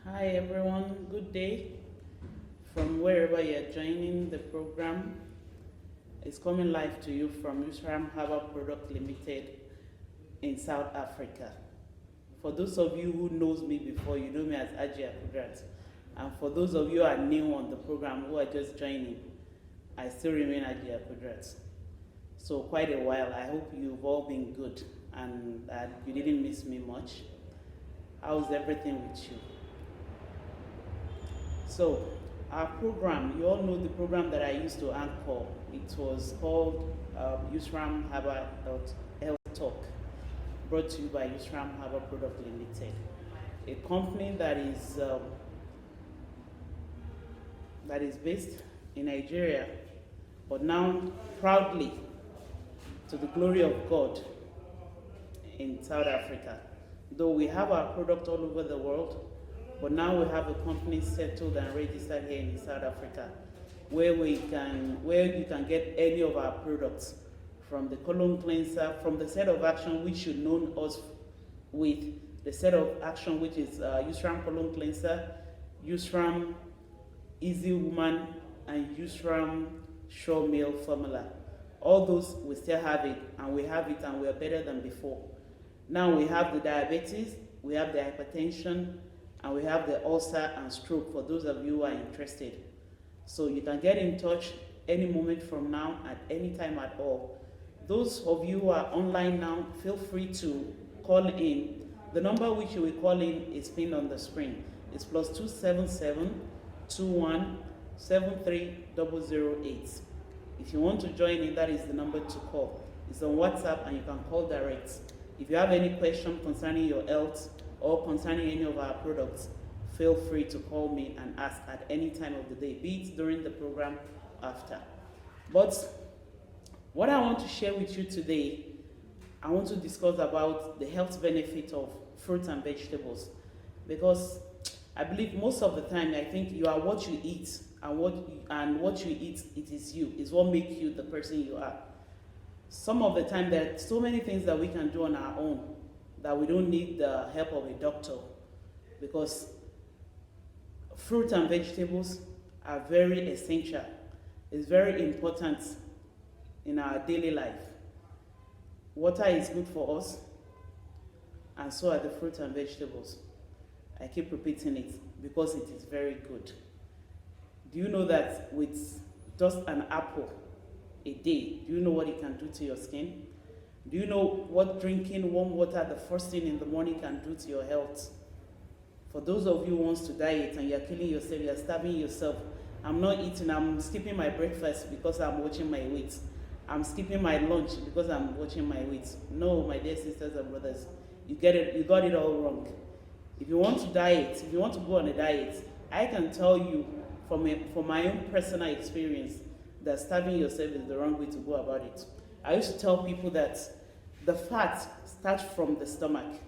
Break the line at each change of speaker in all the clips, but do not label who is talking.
Hi everyone, good day from wherever you're joining the program. It's coming live to you from Usram Harbour Product Limited in South Africa. For those of you who knows me before, you know me as Ajia Kudrat. And for those of you who are new on the program who are just joining, I still remain Ajia Kudrat. So quite a while. I hope you've all been good and that you didn't miss me much. How's everything with you? So, our program, you all know the program that I used to anchor. It was called Usram Harbour Health Talk, brought to you by Usram Harbour Product Limited, a company that is based in Nigeria, but now proudly, to the glory of God, in South Africa. Though we have our product all over the world, but now we have a company settled and registered here in South Africa, where you can get any of our products, from the colon cleanser, from the set of action which you know us with, the set of action which is Usram colon cleanser, Usram Easy Woman, and Usram Sure Meal formula. All those, we still have it, and we have it, and we are better than before. Now we have the diabetes, we have the hypertension, and we have the ulcer and stroke for those of you who are interested. So you can get in touch any moment from now, at any time at all. Those of you who are online now, feel free to call in. The number which you will call in is pinned on the screen. It's +277 21 73008. If you want to join in, that is the number to call. It's on WhatsApp and you can call direct. If you have any question concerning your health or concerning any of our products, feel free to call me and ask at any time of the day, be it during the program or after. But what I want to share with you today, I want to discuss about the health benefit of fruits and vegetables, because I believe most of the time, I think you are what you eat, and what you eat, it is you, is what makes you the person you are. Some of the time, there are so many things that we can do on our own that we don't need the help of a doctor, because fruit and vegetables are very essential. It's very important in our daily life. Water is good for us, and so are the fruits and vegetables. I keep repeating it because it is very good. Do you know that with just an apple a day, do you know what it can do to your skin? Do you know what drinking warm water the first thing in the morning can do to your health? For those of you who wants to diet and you're killing yourself, you're starving yourself, I'm not eating, I'm skipping my breakfast because I'm watching my weight. I'm skipping my lunch because I'm watching my weight. No, my dear sisters and brothers, you got it all wrong. If you want to diet, if you want to go on a diet, I can tell you from my own personal experience that starving yourself is the wrong way to go about it. I used to tell people that the fat starts from the stomach.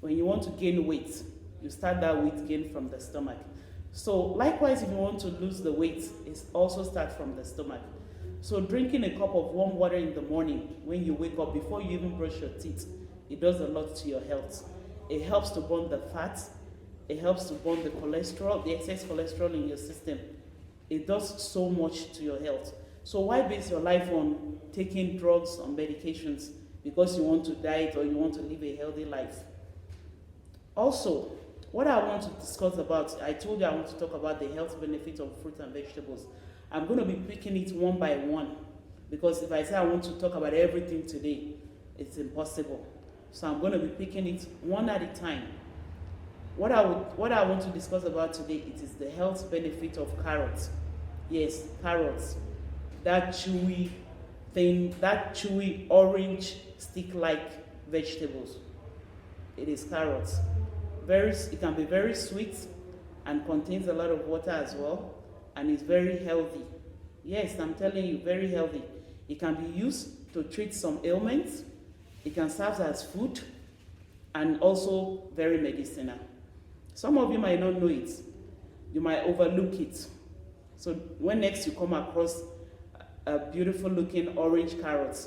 When you want to gain weight, you start that weight gain from the stomach. So likewise, if you want to lose the weight, it also starts from the stomach. So drinking a cup of warm water in the morning when you wake up, before you even brush your teeth, it does a lot to your health. It helps to burn the fat. It helps to burn the cholesterol, the excess cholesterol in your system. It does so much to your health. So why base your life on taking drugs or medications because you want to diet or you want to live a healthy life? Also, what I want to discuss about, I told you I want to talk about the health benefits of fruits and vegetables. I'm going to be picking it one by one, because if I say I want to talk about everything today, it's impossible. So I'm going to be picking it one at a time. What I want to discuss about today, it is the health benefit of carrots. Yes, carrots. That chewy thing, that chewy orange stick-like vegetables. It is carrots. It can be very sweet and contains a lot of water as well, and it's very healthy. Yes, I'm telling you, very healthy. It can be used to treat some ailments. It can serve as food, and also very medicinal. Some of you might not know it. You might overlook it. So when next you come across a beautiful looking orange carrot,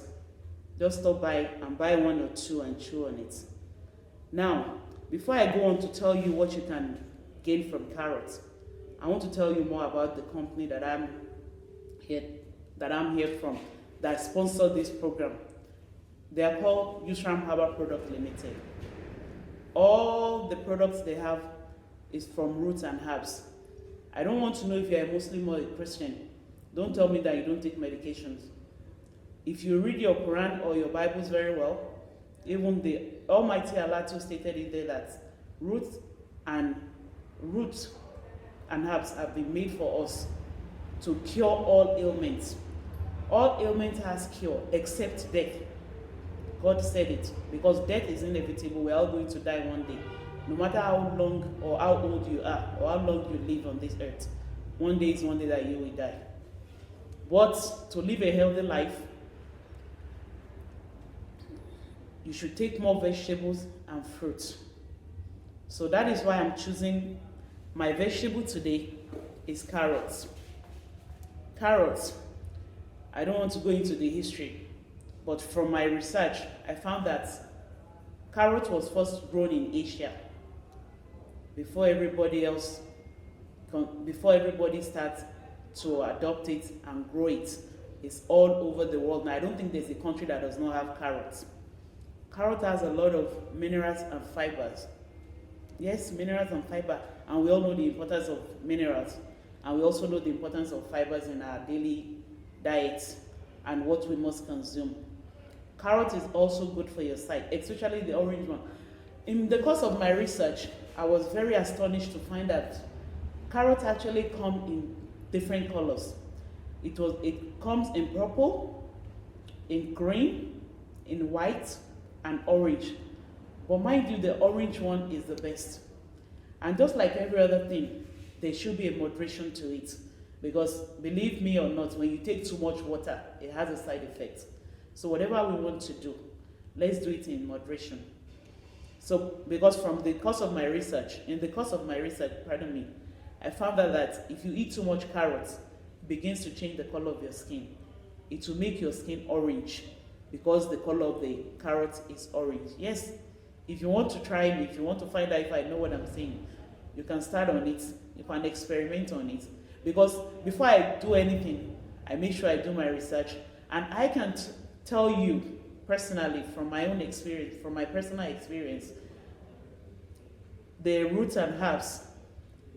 just stop by and buy one or two and chew on it. Now, before I go on to tell you what you can gain from carrots, I want to tell you more about the company that I'm here from, that sponsored this program. They are called Yusram Herbal Product Limited. All the products they have is from roots and herbs. I don't want to know if you're a Muslim or a Christian. Don't tell me that you don't take medications. If you read your Quran or your Bibles very well, even the Almighty Allah too stated in there that roots and herbs have been made for us to cure all ailments. All ailments has cure except death. God said it, because death is inevitable. We're all going to die one day. No matter how long or how old you are or how long you live on this earth, one day is one day that you will die. But to live a healthy life, you should take more vegetables and fruits. So that is why I'm choosing my vegetable today is carrots. Carrots, I don't want to go into the history, but from my research, I found that carrot was first grown in Asia before everybody starts to adopt it and grow it. It's all over the world. Now, I don't think there's a country that does not have carrots. Carrot has a lot of minerals and fibers. Yes, minerals and fiber, and we all know the importance of minerals, and we also know the importance of fibers in our daily diets and what we must consume. Carrot is also good for your sight, especially the orange one. In the course of my research, I was very astonished to find that carrots actually come in different colors. It comes in purple, in green, in white, and orange. But mind you, the orange one is the best. And just like every other thing, there should be a moderation to it. Because believe me or not, when you take too much water, it has a side effect. So whatever we want to do, let's do it in moderation. So because in the course of my research, I found out that if you eat too much carrots, it begins to change the color of your skin. It will make your skin orange because the color of the carrot is orange. Yes, if you want to try me, if you want to find out if I know what I'm saying, you can start on it. You can experiment on it. Because before I do anything, I make sure I do my research. And I can tell you personally, from my own experience, from my personal experience, the roots and herbs,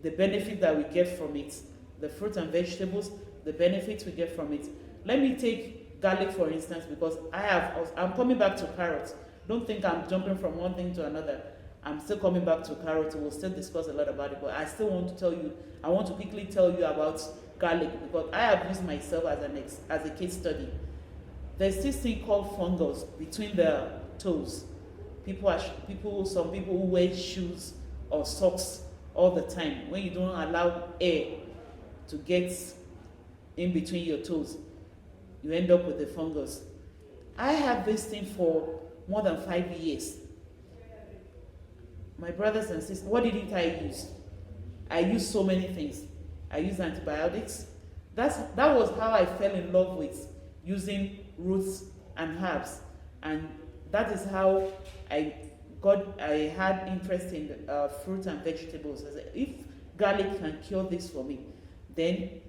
the benefit that we get from it, the fruits and vegetables, the benefits we get from it. Let me take garlic for instance, because I'm coming back to carrots. Don't think I'm jumping from one thing to another. I'm still coming back to carrots. We'll still discuss a lot about it, but I still want to tell you, I want to quickly tell you about garlic, because I have used myself as a case study. There's this thing called fungus between the toes. Some people who wear shoes or socks all the time, when you don't allow air to get in between your toes, you end up with the fungus. I have this thing for more than 5 years. My brothers and sisters, what didn't I use? I used so many things. I used antibiotics. That was how I fell in love with using roots and herbs. And that is how I had interest in fruits and vegetables. I said, if garlic can cure this for me, then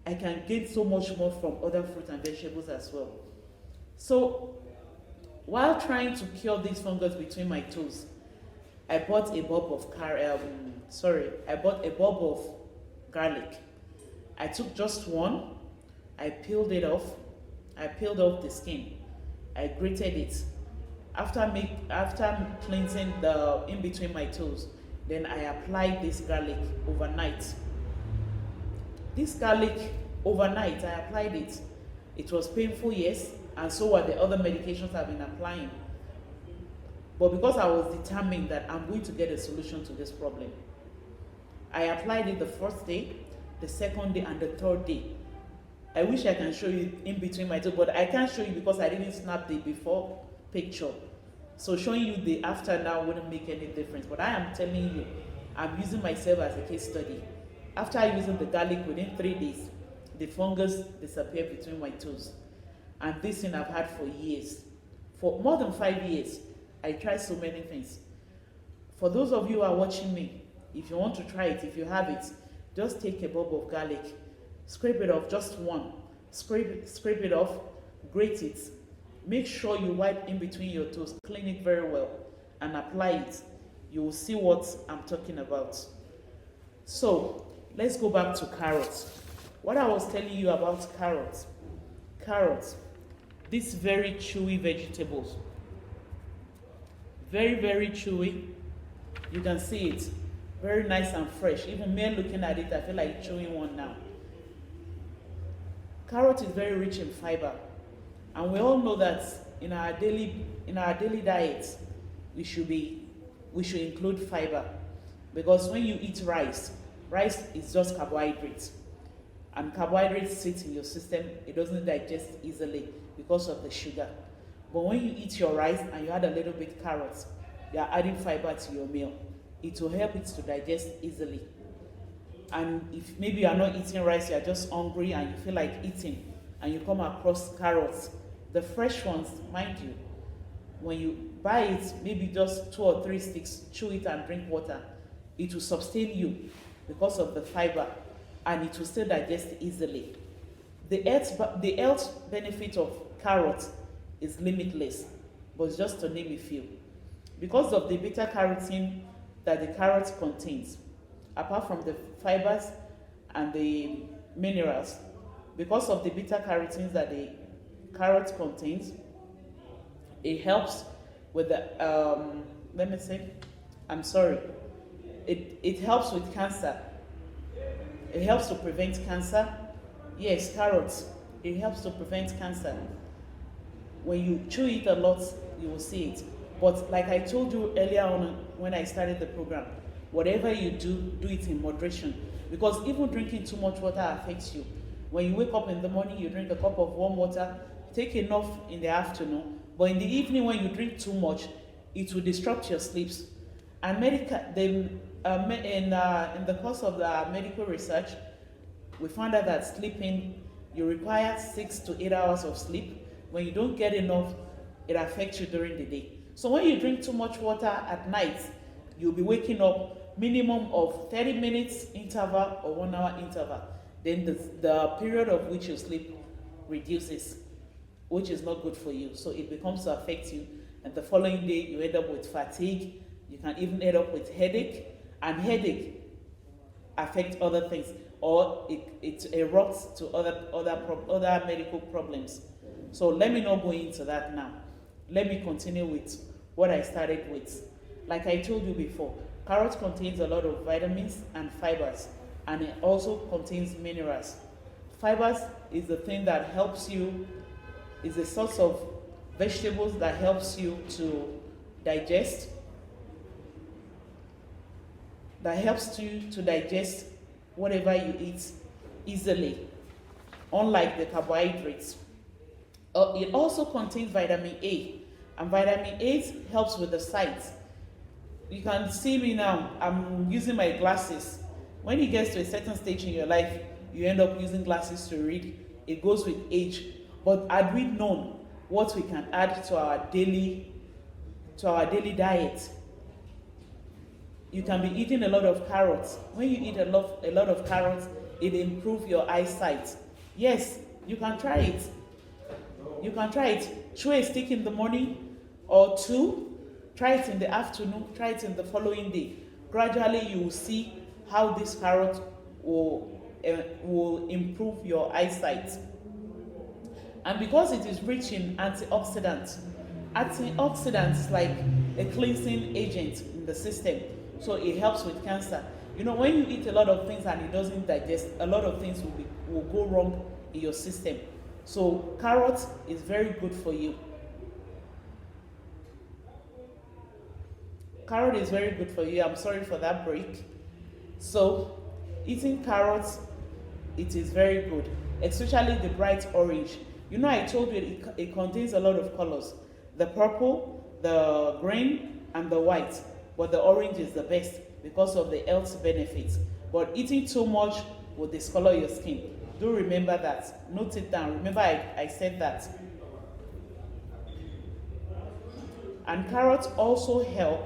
I can gain so much more from other fruits and vegetables as well. So while trying to cure this fungus between my toes, I bought a bulb of garlic. I took just one, I peeled it off, I peeled off the skin, I grated it. After cleansing the in between my toes, then I applied this garlic overnight. This garlic overnight, I applied it. It was painful, yes, and so were the other medications I've been applying. But because I was determined that I'm going to get a solution to this problem, I applied it the first day, the second day, and the third day. I wish I can show you in between my toes, but I can't show you because I didn't snap the before picture. So showing you the after now wouldn't make any difference. But I am telling you, I'm using myself as a case study. After using the garlic, within 3 days, the fungus disappeared between my toes. And this thing I've had for years. For more than 5 years, I tried so many things. For those of you who are watching me, if you want to try it, if you have it, just take a bulb of garlic, scrape it off, just one. Scrape it off, grate it. Make sure you wipe in between your toes, clean it very well, and apply it. You will see what I'm talking about. So, let's go back to carrots. What I was telling you about carrots. Carrots, these very chewy vegetables. Very, very chewy. You can see it. Very nice and fresh. Even me looking at it, I feel like chewing one now. Carrot is very rich in fiber. And we all know that in our daily diet, we should include fiber. Because when you eat rice is just carbohydrates. And carbohydrates sit in your system, it doesn't digest easily because of the sugar. But when you eat your rice and you add a little bit carrots, you are adding fiber to your meal. It will help it to digest easily. And if maybe you are not eating rice, you are just hungry and you feel like eating, and you come across carrots, the fresh ones, mind you, when you buy it, maybe just 2 or 3 sticks, chew it and drink water. It will sustain you because of the fiber, and it will still digest easily. The health benefit of carrot is limitless, but just to name a few. Because of the beta carotene that the carrot contains, apart from the fibers and the minerals, because of the beta carotenes that the carrot contains, it helps with the it helps with cancer. It helps to prevent cancer. Yes, carrots, it helps to prevent cancer. When you chew it a lot, you will see it. But like I told you earlier on when I started the program, whatever you do, do it in moderation. Because even drinking too much water affects you. When you wake up in the morning, you drink a cup of warm water, take enough in the afternoon. But in the evening, when you drink too much, it will disrupt your sleeps. And in the course of the medical research, we found out that sleeping, you require 6 to 8 hours of sleep. When you don't get enough, it affects you during the day. So when you drink too much water at night, you'll be waking up minimum of 30 minutes interval or 1 hour interval. Then the period of which you sleep reduces, which is not good for you. So it becomes to affect you. And the following day, you end up with fatigue. You can even end up with headache. And headache affects other things. Or it erupts to other medical problems. So let me not go into that now. Let me continue with what I started with. Like I told you before, carrot contains a lot of vitamins and fibers, and it also contains minerals. Fibers is the thing that helps you, is a source of vegetables that helps you to digest, that helps you to digest whatever you eat easily, unlike the carbohydrates. It also contains vitamin A, and vitamin A helps with the sight. You can see me now, I'm using my glasses. When it gets to a certain stage in your life, you end up using glasses to read. It goes with age. But had we known what we can add to our daily diet, you can be eating a lot of carrots. When you eat a lot of carrots, it improves your eyesight. Yes, you can try it. You can try it. Chew a stick in the morning or 2. Try it in the afternoon. Try it in the following day. Gradually, you will see how this carrot will improve your eyesight. And because it is rich in antioxidants is like a cleansing agent in the system. So it helps with cancer. You know, when you eat a lot of things and it doesn't digest, a lot of things will go wrong in your system. So carrot is very good for you. Carrot is very good for you. I'm sorry for that break. So eating carrots, it is very good, especially the bright orange. You know, I told you it contains a lot of colors. The purple, the green, and the white. But the orange is the best because of the health benefits. But eating too much will discolor your skin. Do remember that. Note it down. Remember I said that. And carrots also help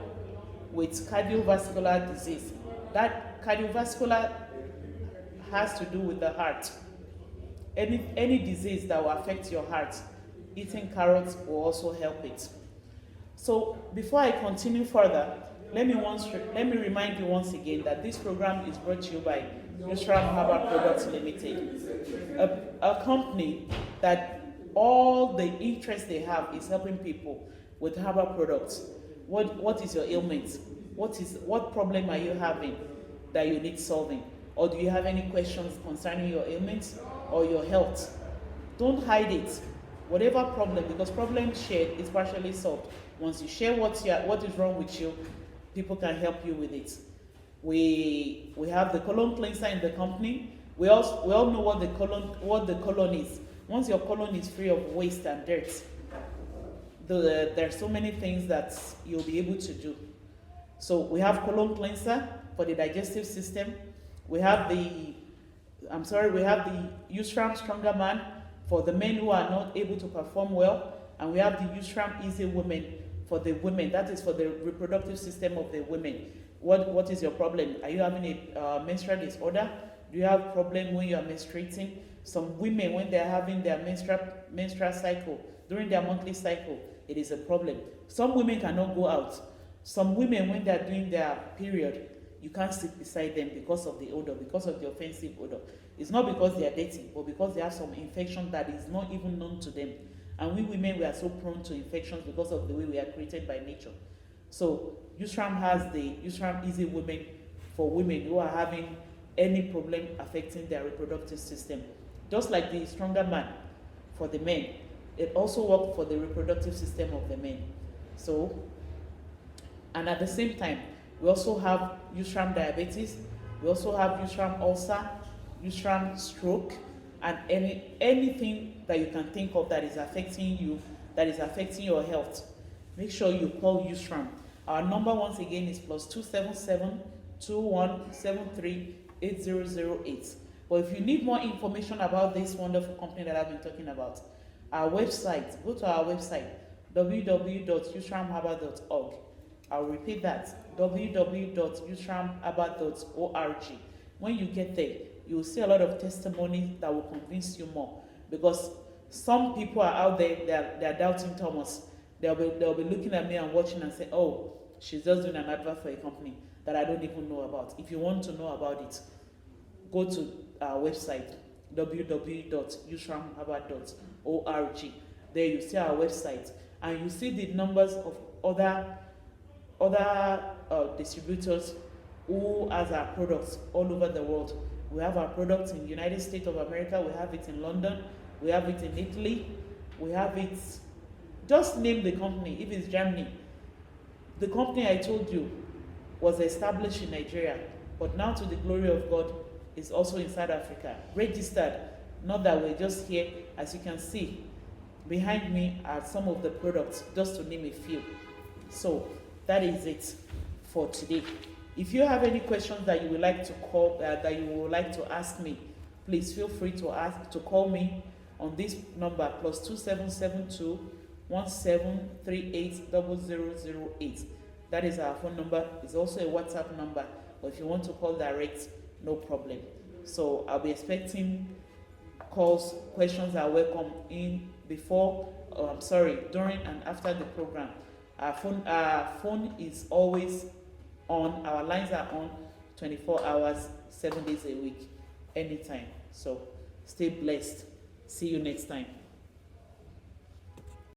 with cardiovascular disease. That cardiovascular has to do with the heart. Any disease that will affect your heart, eating carrots will also help it. So before I continue further, let me remind you once again that this program is brought to you by Yusram Herbal Products Limited, a company that all the interest they have is helping people with herbal products. What is your ailment? What problem are you having that you need solving? Or do you have any questions concerning your ailments or your health? Don't hide it. Whatever problem, because problem shared is partially solved. Once you share what is wrong with you, people can help you with it. We have the colon cleanser in the company. We all know what the colon is. Once your colon is free of waste and dirt, there are so many things that you'll be able to do. So we have colon cleanser for the digestive system. We have the Yusram Stronger Man for the men who are not able to perform well, and we have the Yusram Easy Women for the women. That is for the reproductive system of the women. What is your problem? Are you having a menstrual disorder? Do you have problem when you are menstruating? Some women, when they are having their menstrual cycle, during their monthly cycle, it is a problem. Some women cannot go out. Some women, when they are doing their period, you can't sit beside them because of the odor, because of the offensive odor. It's not because they are dirty, but because they have some infection that is not even known to them. And we women, we are so prone to infections because of the way we are created by nature. So Yusram has the Yusram Easy Women for women who are having any problem affecting their reproductive system. Just like the Stronger Man for the men, it also works for the reproductive system of the men. So, and at the same time, we also have Yusram Diabetes, we also have Yusram Ulcer, Yusram Stroke, and anything that you can think of that is affecting you, that is affecting your health. Make sure you call Yusram. Our number once again is +277 2173 8008. But if you need more information about this wonderful company that I've been talking about, our website, go to our website, www.yusramherbal.org. I'll repeat that, www.yusramherbal.org. When you get there, you will see a lot of testimonies that will convince you more. Because some people are out there, they're doubting Thomas. They'll be looking at me and watching and say, oh, she's just doing an advert for a company that I don't even know about. If you want to know about it, go to our website, www.yusramherbal.org. There you see our website, and you see the numbers of other distributors who has our products all over the world. We have our products in the United States of America, we have it in London, we have it in Italy, we have it, just name the company, if it's Germany. The company I told you was established in Nigeria, but now to the glory of God, is also in South Africa, registered. Not that we're just here. As you can see, behind me are some of the products, just to name a few. So that is it for today. If you have any questions that you would like to call, that you would like to ask me, please feel free to call me on this number, +2772 1738 0008. That is our phone number. It's also a WhatsApp number, but if you want to call direct, no problem. So I'll be expecting calls. Questions are welcome in during and after the program. Our phone is always on. Our lines are on 24 hours, 7 days a week, anytime. So stay blessed. See you next time.